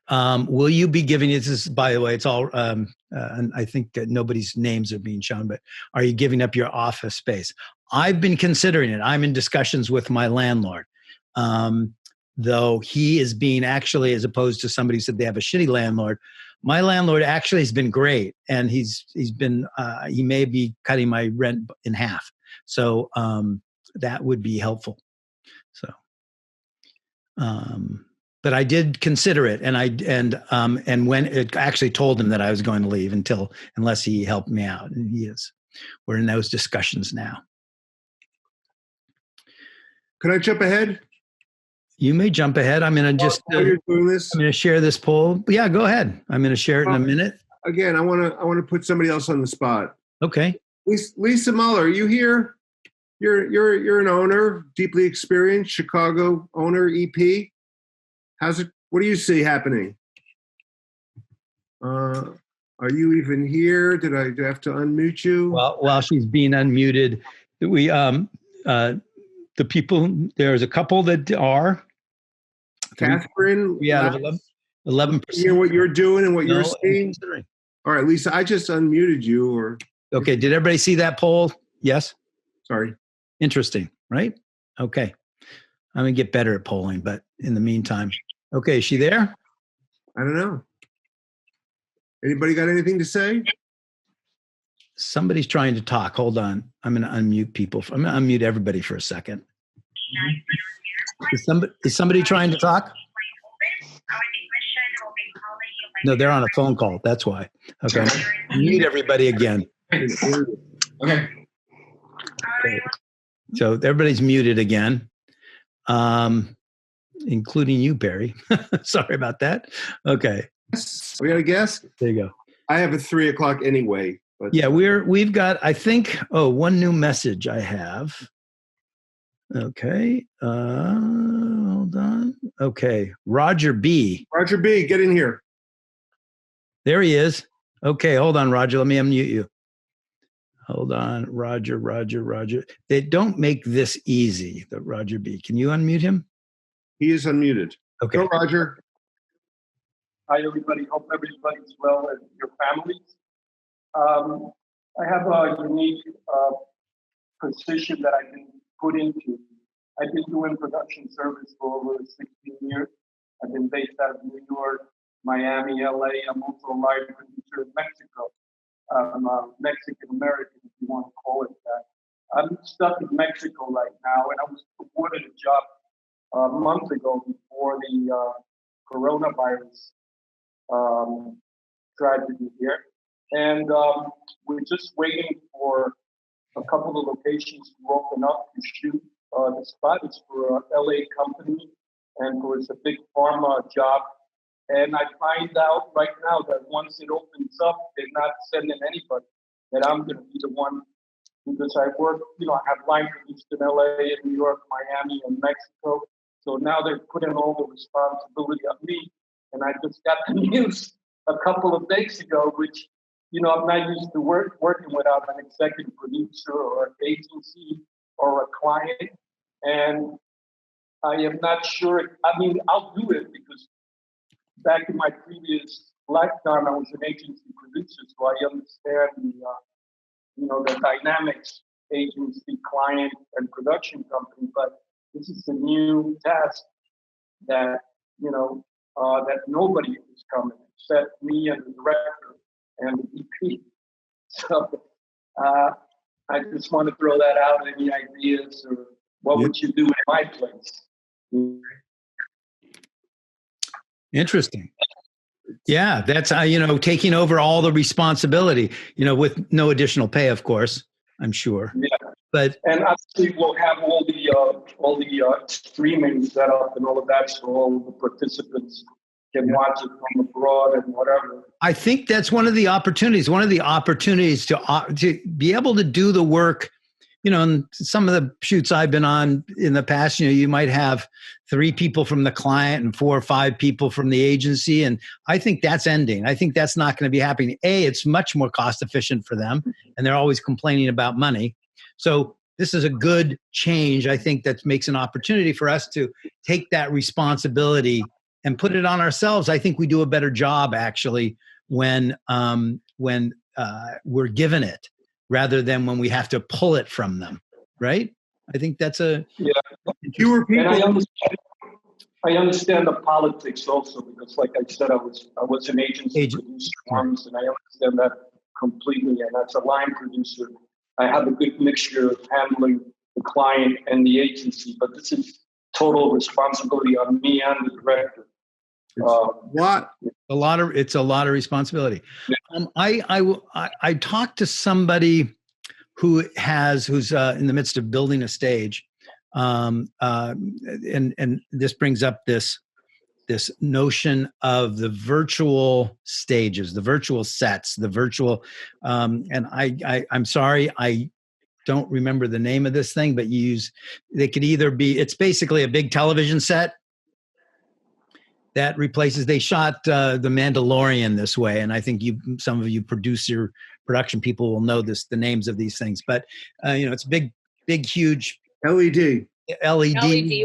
Will you be giving this is, by the way, it's all, and I think that nobody's names are being shown, but are you giving up your office space? I've been considering it. I'm in discussions with my landlord. Though he is being actually, as opposed to somebody who said they have a shitty landlord, my landlord actually has been great. And he's been, he may be cutting my rent in half. So that would be helpful. So, but I did consider it, and when it actually told him that I was going to leave unless he helped me out, and he is. We're in those discussions now. Can I jump ahead? You may jump ahead. I'm going to just. While you're doing this, I'm going to share this poll. Yeah, go ahead. I'm going to share it in a minute. Again, I want to put somebody else on the spot. Okay. Lisa Muller, are you here? You're an owner, deeply experienced Chicago owner, EP. How's it? What do you see happening? Are you even here? Did I have to unmute you? Well, while she's being unmuted, we the people, there's a couple that are. Catherine, 3 out of 11%. Hear what you're doing and what you're seeing. All right, Lisa, I just unmuted you. Or okay, did everybody see that poll? Yes. Sorry. Interesting, right? Okay, I'm gonna get better at polling, but in the meantime, okay, is she there? I don't know. Anybody got anything to say? Somebody's trying to talk. Hold on. I'm going to unmute people. I'm going to unmute everybody for a second. Is somebody trying to talk? No, they're on a phone call. That's why. Okay. Mute everybody again. Okay. So everybody's muted again, including you, Barry. Sorry about that. Okay. We got a guess? There you go. I have a 3 o'clock anyway. But yeah, we've got, I think, one new message I have. Okay. Hold on. Okay. Roger B. Roger B, get in here. There he is. Okay, hold on, Roger. Let me unmute you. Hold on, Roger. They don't make this easy, the Roger B. Can you unmute him? He is unmuted. Okay. Go, Roger. Hi, everybody. Hope everybody's well and your families. I have a unique position that I've been put into. I've been doing production service for over 16 years. I've been based out of New York, Miami, LA. I'm also a live producer in Mexico. I'm Mexican American, if you want to call it that. I'm stuck in Mexico right now, and I was awarded a job a month ago before the coronavirus tragedy here. And we're just waiting for a couple of locations to open up to shoot. The spot is for an LA company, and it's a big pharma job. And I find out right now that once it opens up, they're not sending anybody, that I'm going to be the one, because I work, I have line produced in LA, in New York, Miami, and Mexico. So now they're putting all the responsibility on me. And I just got the news a couple of days ago, which, I'm not used to working without an executive producer or an agency or a client. And I am not sure. I'll do it because back in my previous lifetime, I was an agency producer, so I understand the dynamics, agency, client, and production company. But this is a new task that that nobody is coming except me and the director and the EP. So I just want to throw that out. Any ideas, or what would you do in my place? Interesting. Yeah, that's taking over all the responsibility, with no additional pay, of course, I'm sure. Yeah. And obviously we'll have all the streaming set up and all of that, so all the participants can watch it from abroad and whatever. I think that's one of the opportunities. One of the opportunities to be able to do the work. In some of the shoots I've been on in the past, you might have 3 people from the client and 4 or 5 people from the agency. And I think that's ending. I think that's not going to be happening. It's much more cost efficient for them, and they're always complaining about money. So this is a good change. I think that makes an opportunity for us to take that responsibility and put it on ourselves. I think we do a better job actually when we're given it, rather than when we have to pull it from them, right? I think that's fewer people. And I understand the politics also, because, like I said, I was an agency producer once, and I understand that completely. And as a line producer, I have a good mixture of handling the client and the agency, but this is total responsibility on me and the director. It's a lot of responsibility. Yeah. I talked to somebody who's in the midst of building a stage, and this brings up this notion of the virtual stages, the virtual sets, the virtual. And I'm sorry, I don't remember the name of this thing, but they could either be. It's basically a big television set that replaces. They shot The Mandalorian this way, and I think some of you production people will know the names of these things. But it's big, huge LED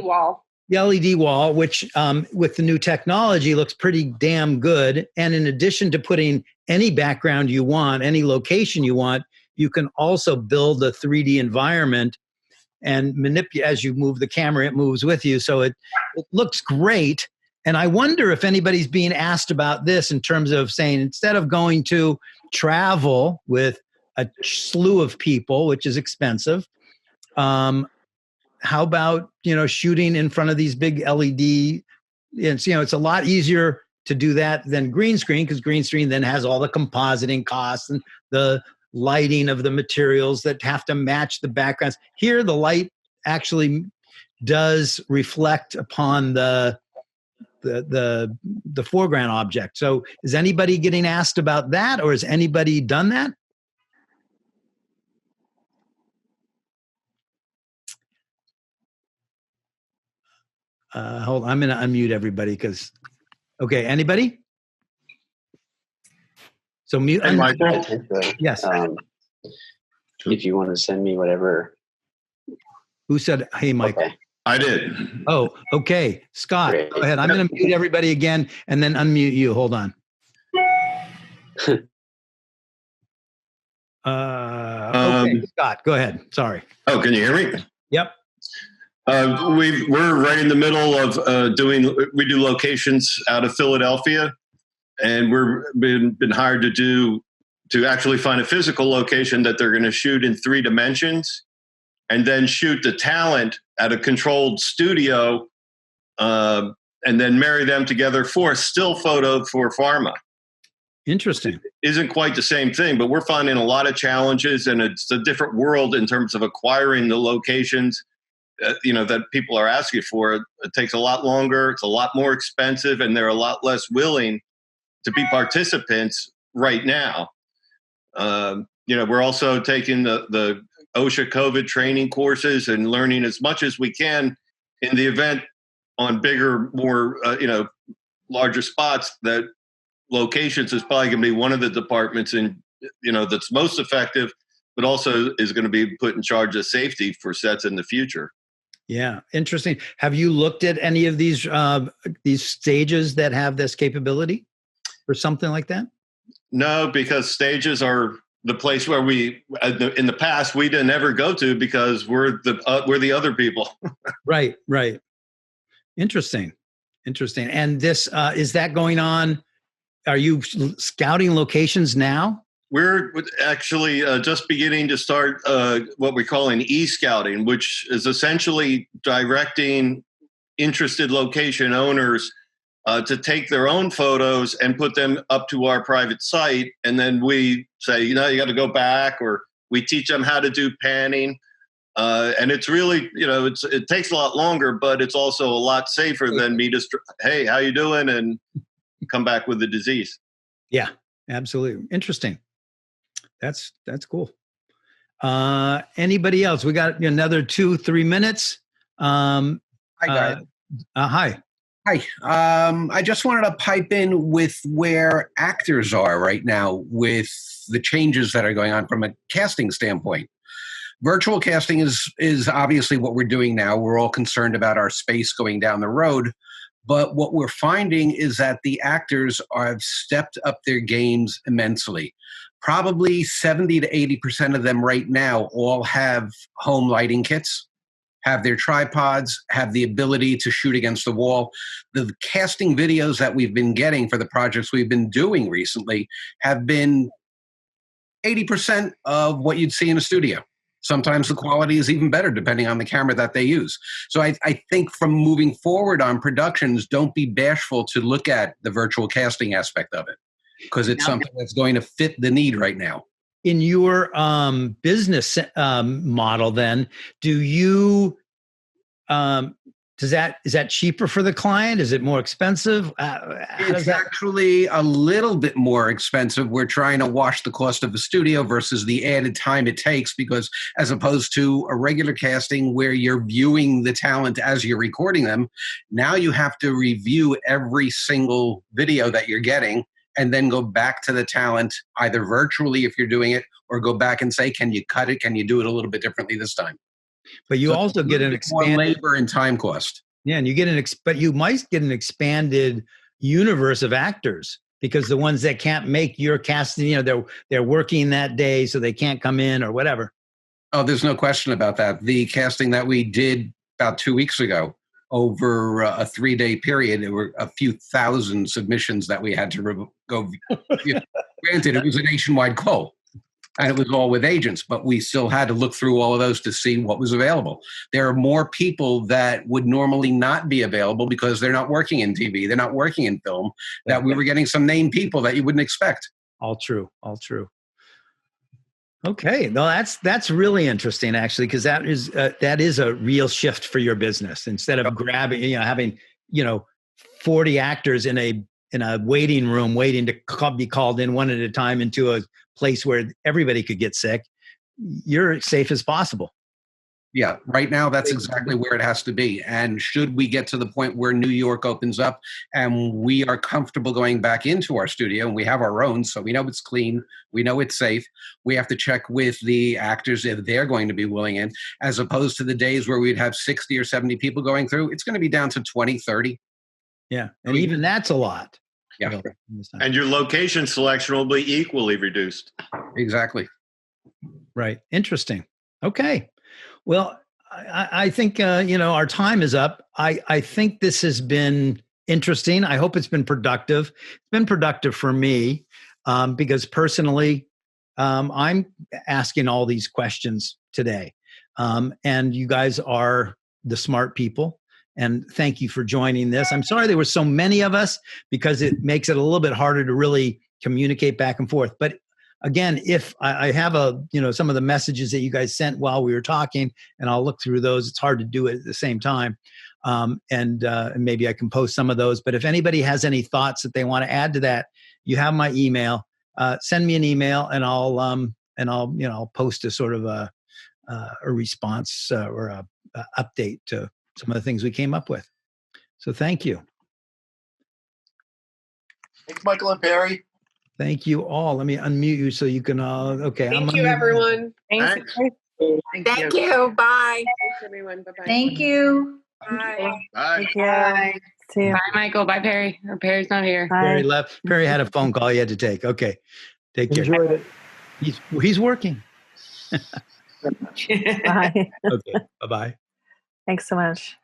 wall. The LED wall, which with the new technology looks pretty damn good. And in addition to putting any background you want, any location you want, you can also build a 3D environment and manipulate. As you move the camera, it moves with you. So it looks great. And I wonder if anybody's being asked about this in terms of saying, instead of going to travel with a slew of people, which is expensive, how about, shooting in front of these big LED? And it's a lot easier to do that than green screen, because green screen then has all the compositing costs and the lighting of the materials that have to match the backgrounds. Here, the light actually does reflect upon the foreground object. So is anybody getting asked about that, or has anybody done that? Hold on, I'm going to unmute everybody okay, anybody? So mute. Hey, Michael. Yes. If you want to send me whatever. Who said, hey, Michael? Okay. I did. Oh, okay. Scott, Great. Go ahead. I'm going to mute everybody again and then unmute you. Hold on. Okay, Scott, go ahead. Sorry. Oh, can you hear me? Yep. We're right in the middle of we do locations out of Philadelphia, and we're been hired to actually find a physical location that they're going to shoot in 3 dimensions, and then shoot the talent at a controlled studio, and then marry them together for a still photo for pharma. Interesting. It isn't quite the same thing, but we're finding a lot of challenges, and it's a different world in terms of acquiring the locations, that people are asking for. It takes a lot longer. It's a lot more expensive, and they're a lot less willing to be participants right now. We're also taking the OSHA COVID training courses and learning as much as we can in the event on bigger, more, larger spots. That locations is probably going to be one of the departments that's most effective, but also is going to be put in charge of safety for sets in the future. Yeah. Interesting. Have you looked at any of these stages that have this capability? for something like that? No, because stages are the place where we, in the past, we didn't ever go to because we're the other people. Right. Interesting. And this, is that going on? Are you scouting locations now? We're actually just beginning to start what we're calling e-scouting, which is essentially directing interested location owners to take their own photos and put them up to our private site. And then we say, you got to go back, or we teach them how to do panning. And it's really, it takes a lot longer, but it's also a lot safer than me just, hey, how you doing? And come back with the disease. Yeah, absolutely. Interesting. That's cool. Anybody else? We got another 2-3 minutes. Hi, guys. Hi. Hi. I just wanted to pipe in with where actors are right now with the changes that are going on from a casting standpoint. Virtual casting is obviously what we're doing now. We're all concerned about our space going down the road. But what we're finding is that the actors have stepped up their games immensely. Probably 70 to 80% of them right now all have home lighting kits, have their tripods, have the ability to shoot against the wall. The casting videos that we've been getting for the projects we've been doing recently have been 80% of what you'd see in a studio. Sometimes the quality is even better depending on the camera that they use. So I think from moving forward on productions, don't be bashful to look at the virtual casting aspect of it, because it's something that's going to fit the need right now. In your business model, then, do you is that cheaper for the client? Is it more expensive? It's actually a little bit more expensive. We're trying to wash the cost of a studio versus the added time it takes, because as opposed to a regular casting where you're viewing the talent as you're recording them, now you have to review every single video that you're getting and then go back to the talent, either virtually if you're doing it, or go back and say, can you cut it? Can you do it a little bit differently this time? But you also get an expanded more labor and time cost. Yeah, and you get but you might get an expanded universe of actors, because the ones that can't make your casting, they're working that day, so they can't come in or whatever. Oh, there's no question about that. The casting that we did about 2 weeks ago, over a 3-day period, there were a few thousand submissions that we had to go. Granted, it was a nationwide call, and it was all with agents, but we still had to look through all of those to see what was available. There are more people that would normally not be available because they're not working in TV, they're not working in film, that we were getting some named people that you wouldn't expect. All true. Okay, no, that's really interesting, actually, because that is a real shift for your business. Instead of grabbing, having 40 actors in a waiting room waiting to be called in one at a time into a place where everybody could get sick, you're as safe as possible. Yeah, right now that's exactly where it has to be. And should we get to the point where New York opens up and we are comfortable going back into our studio, and we have our own, so we know it's clean, we know it's safe, we have to check with the actors if they're going to be willing in, as opposed to the days where we'd have 60 or 70 people going through, it's going to be down to 20, 30. Yeah, and even that's a lot. Yeah. And your location selection will be equally reduced. Exactly. Right. Interesting. Okay. Well, I think, our time is up. I think this has been interesting. I hope it's been productive. It's been productive for me because personally, I'm asking all these questions today. And you guys are the smart people. And thank you for joining this. I'm sorry there were so many of us, because it makes it a little bit harder to really communicate back and forth. But again, if I have some of the messages that you guys sent while we were talking, and I'll look through those. It's hard to do it at the same time. And maybe I can post some of those. But if anybody has any thoughts that they want to add to that, you have my email. Send me an email, and I'll post a sort of a response or a update to some of the things we came up with. So thank you. Thanks, Michael and Barry. Thank you all. Let me unmute you so you can okay. Thank you, everyone. Thanks. Thank you. Bye. Thanks, everyone. Bye-bye. Thank you. Bye. Bye. Take care. Bye. See you. Bye, Michael. Bye, Perry. Or Perry's not here. Bye. Perry left. Perry had a phone call he had to take. Okay. Take care. Enjoyed it. He's working. Bye. Okay. Bye-bye. Thanks so much.